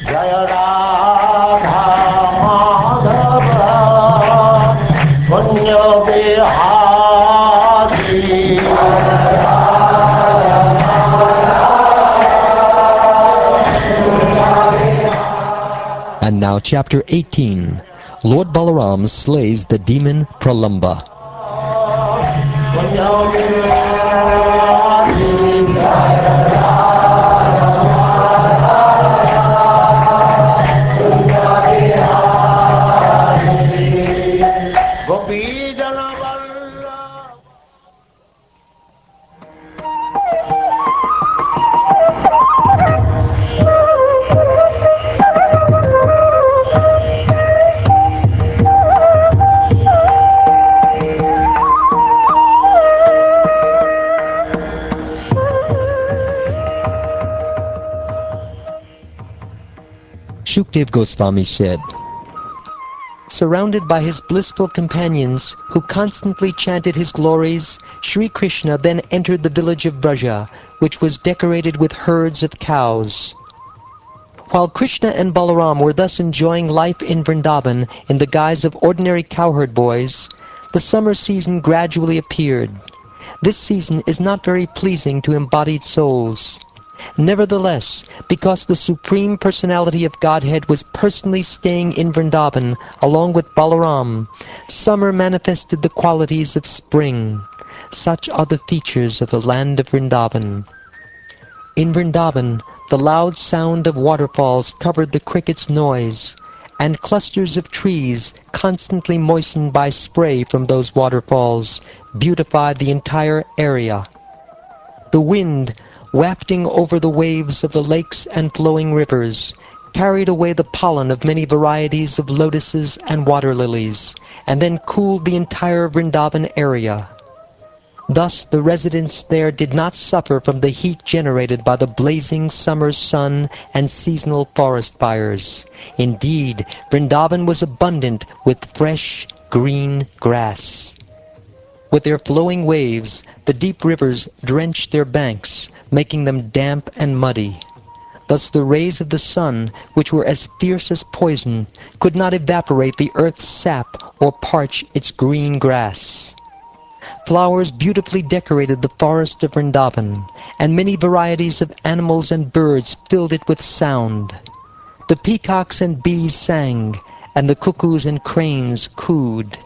Jaya Radha Madhava Punya Bihari. And now chapter 18. Lord Balaram slays the demon Pralamba. Shukdev Goswami said, surrounded by his blissful companions who constantly chanted his glories, Sri Krishna then entered the village of Braja, which was decorated with herds of cows. While Krishna and Balaram were thus enjoying life in Vrindavan in the guise of ordinary cowherd boys, the summer season gradually appeared. This season is not very pleasing to embodied souls. Nevertheless, because the Supreme Personality of Godhead was personally staying in Vrindavan along with Balaram, summer manifested the qualities of spring. Such are the features of the land of Vrindavan. In Vrindavan, the loud sound of waterfalls covered the cricket's noise, and clusters of trees, constantly moistened by spray from those waterfalls, beautified the entire area. The wind, wafting over the waves of the lakes and flowing rivers, carried away the pollen of many varieties of lotuses and water lilies, and then cooled the entire Vrindavan area. Thus the residents there did not suffer from the heat generated by the blazing summer sun and seasonal forest fires. Indeed, Vrindavan was abundant with fresh, green grass. With their flowing waves, the deep rivers drenched their banks, making them damp and muddy. Thus the rays of the sun, which were as fierce as poison, could not evaporate the earth's sap or parch its green grass. Flowers beautifully decorated the forest of Vrindavan, and many varieties of animals and birds filled it with sound. The peacocks and bees sang, and the cuckoos and cranes cooed.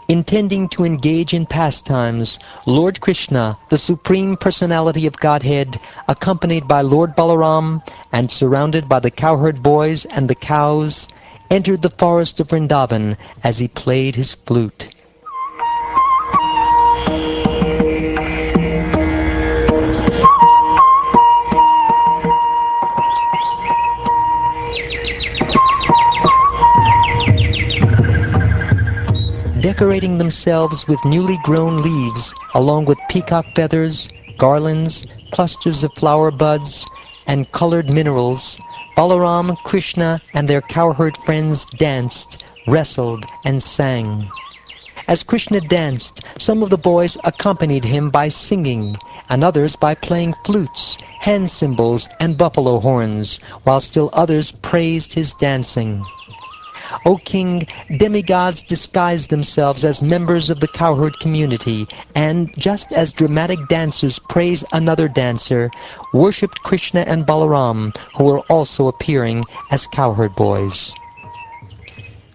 Intending to engage in pastimes, Lord Krishna, the Supreme Personality of Godhead, accompanied by Lord Balaram and surrounded by the cowherd boys and the cows, entered the forest of Vrindavan as he played his flute. Decorating themselves with newly grown leaves, along with peacock feathers, garlands, clusters of flower buds, and colored minerals, Balaram, Krishna, and their cowherd friends danced, wrestled, and sang. As Krishna danced, some of the boys accompanied him by singing, and others by playing flutes, hand cymbals, and buffalo horns, while still others praised his dancing. O king, demigods disguised themselves as members of the cowherd community, and, just as dramatic dancers praise another dancer, worshipped Krishna and Balaram, who were also appearing as cowherd boys.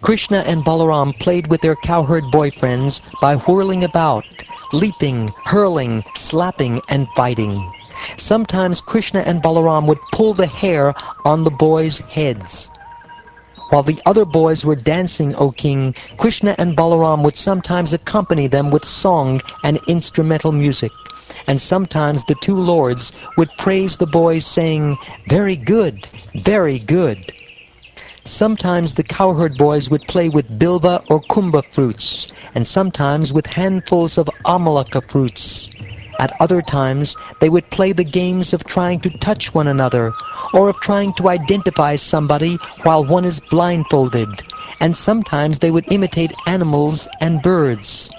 Krishna and Balaram played with their cowherd boyfriends by whirling about, leaping, hurling, slapping, and fighting. Sometimes Krishna and Balaram would pull the hair on the boys' heads. While the other boys were dancing, O king, Krishna and Balaram would sometimes accompany them with song and instrumental music, and sometimes the two lords would praise the boys, saying, "Very good, very good." Sometimes the cowherd boys would play with bilva or kumbha fruits, and sometimes with handfuls of amalaka fruits. At other times, they would play the games of trying to touch one another, or of trying to identify somebody while one is blindfolded, and sometimes they would imitate animals and birds.